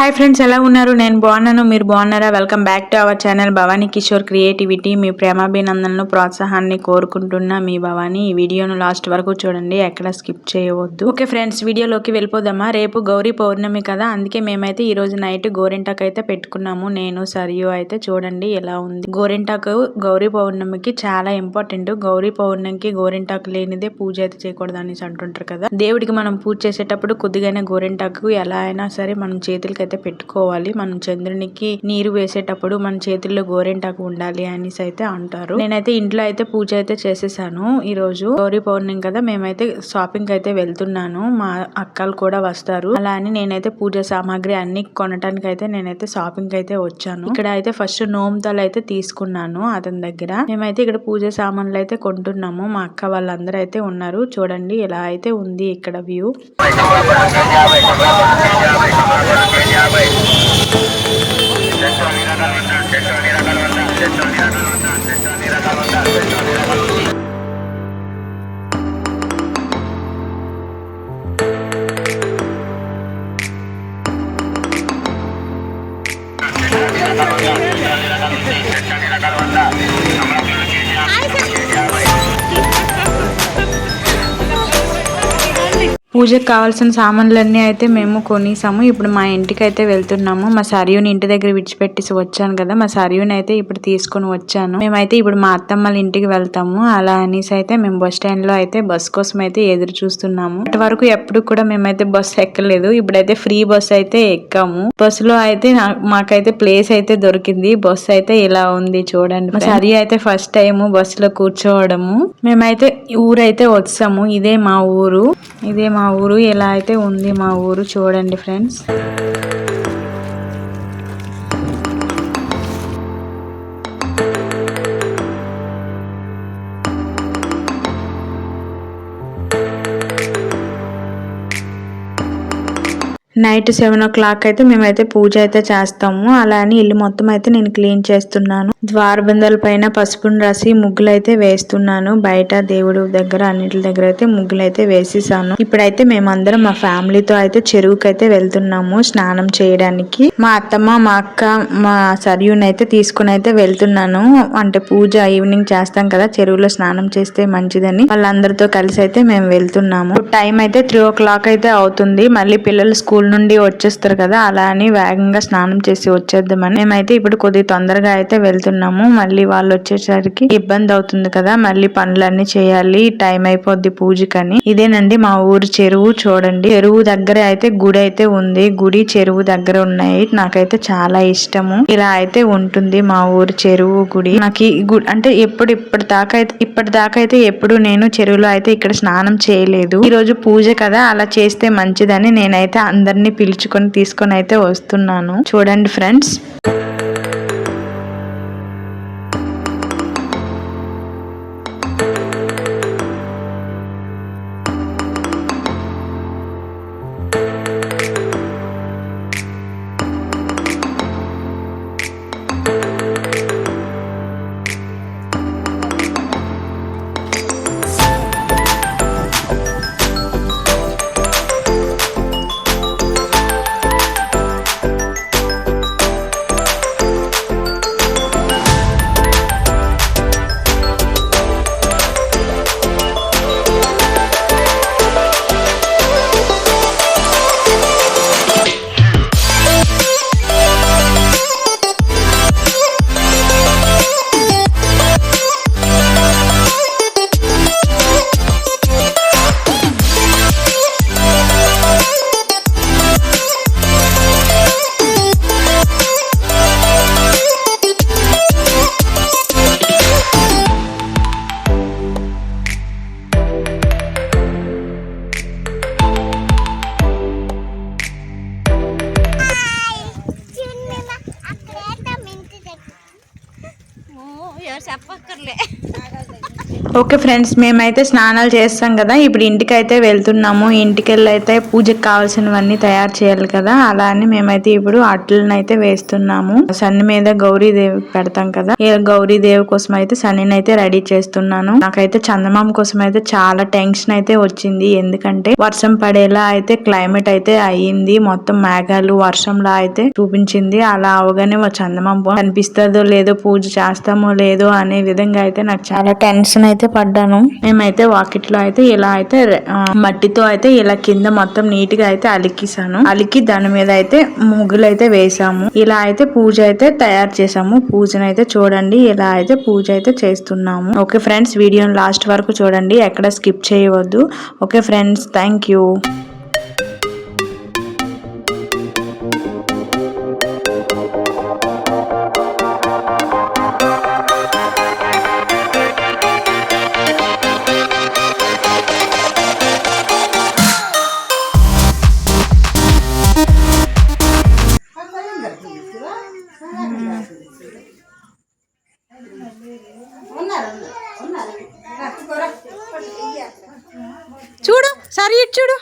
Hi friends, ఎలా ఉన్నారు? నేను బాగున్నాను. మీరు బాగున్నారా? Welcome back to our channel Bhavani Kishore creativity. మీ ప్రేమాభినందనలు ప్రోత్సాహాన్ని కోరుకుంటున్న మీ భవానీ. ఈ వీడియోను లాస్ట్ వరకు చూడండి, ఎక్కడ స్కిప్ చేయవద్దు. ఓకే ఫ్రెండ్స్, వీడియోలోకి వెళ్ళిపోదామా. రేపు గౌరీ పౌర్ణమి కదా, అందుకే మేమైతే ఈ రోజు నైట్ గోరింటాకు అయితే పెట్టుకున్నాము. నేను సరియు అయితే చూడండి ఎలా ఉంది. గోరింటాకు గౌరీ పౌర్ణమికి చాలా ఇంపార్టెంట్. గౌరీ పౌర్ణమికి గోరింటాకు లేనిదే పూజ అయితే చేయకూడదు అనేసి అంటుంటారు కదా. దేవుడికి మనం పూజ చేసేటప్పుడు కొద్దిగానే గోరింటాకు ఎలా అయినా సరే మనం చేతులకి అయితే పెట్టుకోవాలి. మనం చంద్రునికి నీరు వేసేటప్పుడు మన చేతుల్లో గోరింటాకు ఉండాలి అనేసి అయితే అంటారు. నేనైతే ఇంట్లో అయితే పూజ అయితే చేసేసాను. ఈ రోజు గౌరీ పౌర్ణమి కదా, మేమైతే షాపింగ్ అయితే వెళ్తున్నాను. మా అక్కలు కూడా వస్తారు. అలా అని నేనైతే పూజ సామాగ్రి అన్ని కొనటానికి అయితే నేనైతే షాపింగ్ అయితే వచ్చాను. ఇక్కడ అయితే ఫస్ట్ నోముతాలు అయితే తీసుకున్నాను అతని దగ్గర. మేమైతే ఇక్కడ పూజ సామాన్లు అయితే కొంటున్నాము. మా అక్క వాళ్ళందరూ అయితే ఉన్నారు. చూడండి ఎలా అయితే ఉంది ఇక్కడ వ్యూ. పూజకు కావాల్సిన సామాన్లన్నీ అయితే మేము కొనేసాము. ఇప్పుడు మా ఇంటికి అయితే వెళ్తున్నాము. మా సరియుని ఇంటి దగ్గర విడిచిపెట్టేసి వచ్చాను కదా, మా సరియుని అయితే ఇప్పుడు తీసుకొని వచ్చాను. మేమైతే ఇప్పుడు మా అత్తమ్మల ఇంటికి వెళ్తాము. అలా అనేసి అయితే మేము బస్ స్టాండ్ లో అయితే బస్ కోసం అయితే ఎదురు చూస్తున్నాము. ఇప్పటి వరకు ఎప్పుడు కూడా మేమైతే బస్ ఎక్కలేదు. ఇప్పుడైతే ఫ్రీ బస్ అయితే ఎక్కాము. బస్సులో అయితే మాకైతే ప్లేస్ అయితే దొరికింది. బస్ అయితే ఇలా ఉంది చూడండి. మా సరియు అయితే ఫస్ట్ టైం బస్ లో కూర్చోవడము. మేమైతే ఊరైతే వచ్చాము. ఇదే మా ఊరు. ఎలా అయితే ఉంది మా ఊరు చూడండి ఫ్రెండ్స్. నైట్ 7 o'clock అయితే మేమైతే పూజ అయితే చేస్తాము. అలా అని ఇల్లు మొత్తం అయితే నేను క్లీన్ చేస్తున్నాను. ద్వారబంధాల పైన పసుపును రాసి ముగ్గులు అయితే వేస్తున్నాను. బయట దేవుడు దగ్గర అన్నిటి దగ్గర అయితే ముగ్గులు అయితే వేసేసాను. ఇప్పుడైతే మేమందరం మా ఫ్యామిలీతో అయితే చెరువుకి అయితే వెళ్తున్నాము స్నానం చేయడానికి. మా అత్తమ్మ, మా అక్క, మా సరియుని అయితే తీసుకుని అయితే వెళ్తున్నాను. అంటే పూజ ఈవినింగ్ చేస్తాం కదా, చెరువులో స్నానం చేస్తే మంచిదని వాళ్ళందరితో కలిసి అయితే మేము వెళ్తున్నాము. టైం అయితే 3 o'clock అయితే అవుతుంది. మళ్ళీ పిల్లలు స్కూల్ నుండి వచ్చేస్తారు కదా, అలా అని వేగంగా స్నానం చేసి వచ్చేద్దామని మేమైతే ఇప్పుడు కొద్దిగా తొందరగా అయితే వెళ్తున్నాము. మళ్ళీ వాళ్ళు వచ్చేసరికి ఇబ్బంది అవుతుంది కదా, మళ్ళీ పనులన్నీ చేయాలి, టైం అయిపోద్ది పూజకని. ఇదేనండి మా ఊరు చెరువు చూడండి. చెరువు దగ్గర అయితే గుడి అయితే ఉంది. గుడి చెరువు దగ్గర ఉన్నాయి. నాకైతే చాలా ఇష్టము. ఇలా అయితే ఉంటుంది మా ఊరు చెరువు గుడి. నాకు ఈ గుడి అంటే ఇప్పటిదాకా అయితే ఎప్పుడు నేను చెరువులో అయితే ఇక్కడ స్నానం చేయలేదు. ఈ రోజు పూజ కదా, అలా చేస్తే మంచిదని నేనైతే అందరినీ పిలుచుకొని తీసుకొని అయితే వస్తున్నాను. చూడండి ఫ్రెండ్స్. చెప్పక్కర్లే ఓకే ఫ్రెండ్స్, మేమైతే స్నానాలు చేస్తాం కదా, ఇప్పుడు ఇంటికి అయితే వెళ్తున్నాము. ఇంటికి వెళ్ళి అయితే పూజకు కావాల్సినవన్నీ తయారు చేయాలి కదా, అలా అని మేమైతే ఇప్పుడు అట్లను అయితే వేస్తున్నాము. సన్ని మీద గౌరీదేవికి పెడతాం కదా, గౌరీదేవి కోసం అయితే సన్నీని అయితే రెడీ చేస్తున్నాను. నాకైతే చందమామ కోసం అయితే చాలా టెన్షన్ అయితే వచ్చింది, ఎందుకంటే వర్షం పడేలా అయితే క్లైమేట్ అయితే అయ్యింది. మొత్తం మేఘాలు వర్షంలా అయితే చూపించింది. అలా అవగానే చందమామ కనిపిస్తుందో లేదో, పూజ చేస్తామో లేదో అనే విధంగా అయితే నాకు చాలా టెన్షన్ అయితే పడ్డాను. మేమైతే వాకిట్లో అయితే ఇలా అయితే మట్టితో అయితే ఇలా కింద మొత్తం నీట్ గా అయితే అలికి దాని మీద అయితే ముగ్గులు అయితే వేసాము. ఇలా అయితే పూజ అయితే తయారు చేసాము. పూజను అయితే చూడండి, ఇలా అయితే పూజ అయితే చేస్తున్నాము. ఓకే ఫ్రెండ్స్, వీడియోని లాస్ట్ వరకు చూడండి, ఎక్కడ స్కిప్ చేయవద్దు. Okay friends, thank you. చూడు సరే, ఇటు చూడు.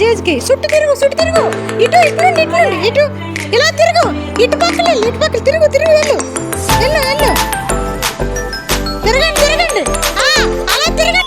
జేజ్కి చుట్టూ తిరుగు ఇటు ఇటు ఇలా తిరుగు, ఇటు పక్కల తిరుగు వెళ్ళు తిరగండి అలా తిరగండి.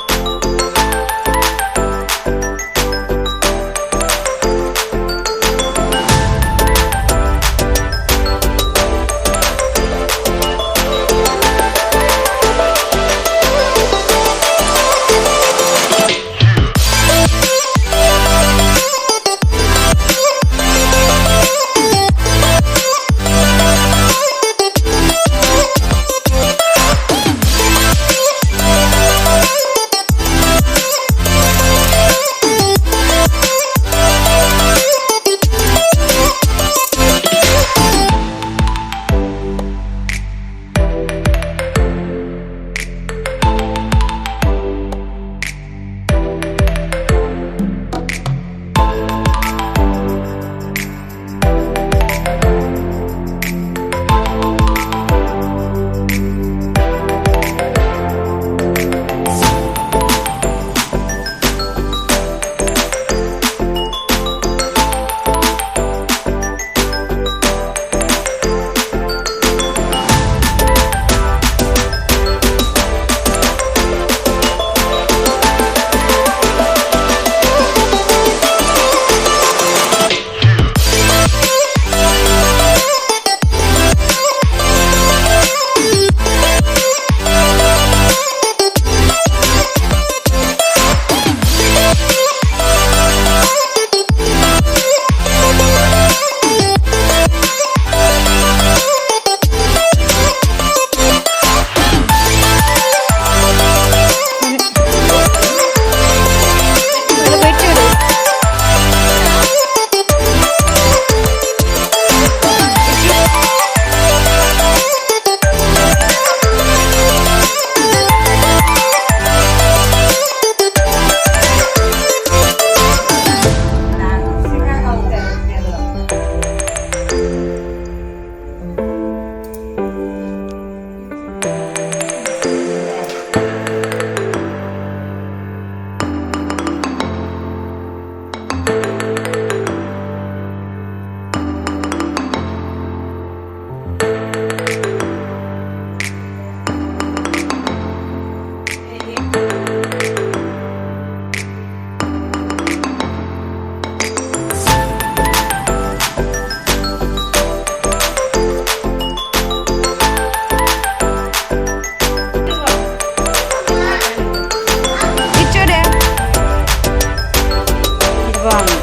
బాగుంది.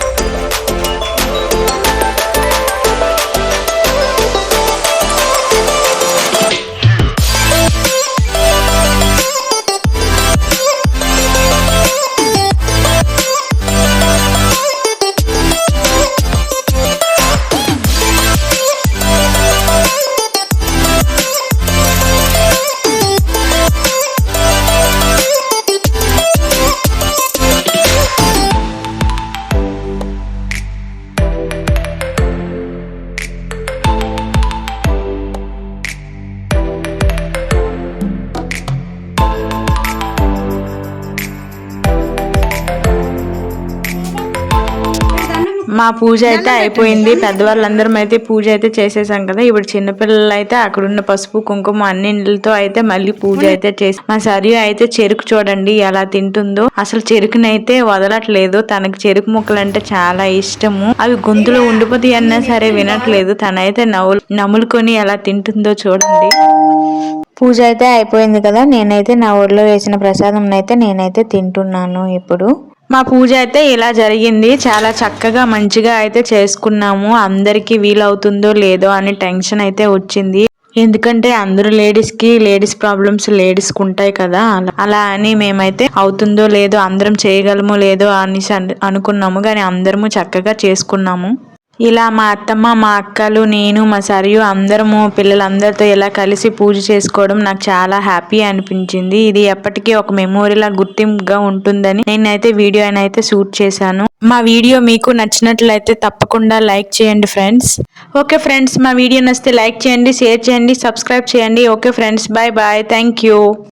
మా పూజ అయితే అయిపోయింది. పెద్దవాళ్ళందరం అయితే పూజ అయితే చేసేసాం కదా. ఇప్పుడు చిన్నపిల్లలు అయితే అక్కడున్న పసుపు కుంకుమ అన్నింటితో అయితే మళ్ళీ పూజ అయితే చేసి, మా సరియు అయితే చెరుకు చూడండి ఎలా తింటుందో. అసలు చెరుకునైతే వదలట్లేదు. తనకి చెరుకు ముక్కలు అంటే చాలా ఇష్టము. అవి గొంతులో ఉండిపోతాయి అన్నా సరే వినట్లేదు. తనైతే నములుకొని ఎలా తింటుందో చూడండి. పూజ అయితే అయిపోయింది కదా. నేనైతే నా ఊర్లో వేసిన ప్రసాదం అయితే నేనైతే తింటున్నాను ఇప్పుడు. మా పూజ అయితే ఇలా జరిగింది. చాలా చక్కగా మంచిగా అయితే చేసుకున్నాము. అందరికి వీలవుతుందో లేదో అని టెన్షన్ అయితే వచ్చింది. ఎందుకంటే అందరూ లేడీస్ ప్రాబ్లమ్స్ లేడీస్కి ఉంటాయి కదా. అలా అని మేమైతే అవుతుందో లేదో, అందరం చేయగలమో లేదో అని అనుకున్నాము. కానీ అందరము చక్కగా చేసుకున్నాము. ఇలా మా అత్తమ్మ, మా అక్కలు, నేను, మా సరియు అందరము పిల్లలందరితో ఇలా కలిసి పూజ చేసుకోవడం నాకు చాలా హ్యాపీ అనిపించింది. ఇది ఎప్పటికీ ఒక మెమోరీలా గుర్తింపుగా ఉంటుందని నేనైతే వీడియో అయితే షూట్ చేశాను. మా వీడియో మీకు నచ్చినట్లయితే తప్పకుండా లైక్ చేయండి ఫ్రెండ్స్. ఓకే ఫ్రెండ్స్, మా వీడియో నచ్చితే లైక్ చేయండి, షేర్ చేయండి, సబ్స్క్రైబ్ చేయండి. Okay friends, bye bye, thank you.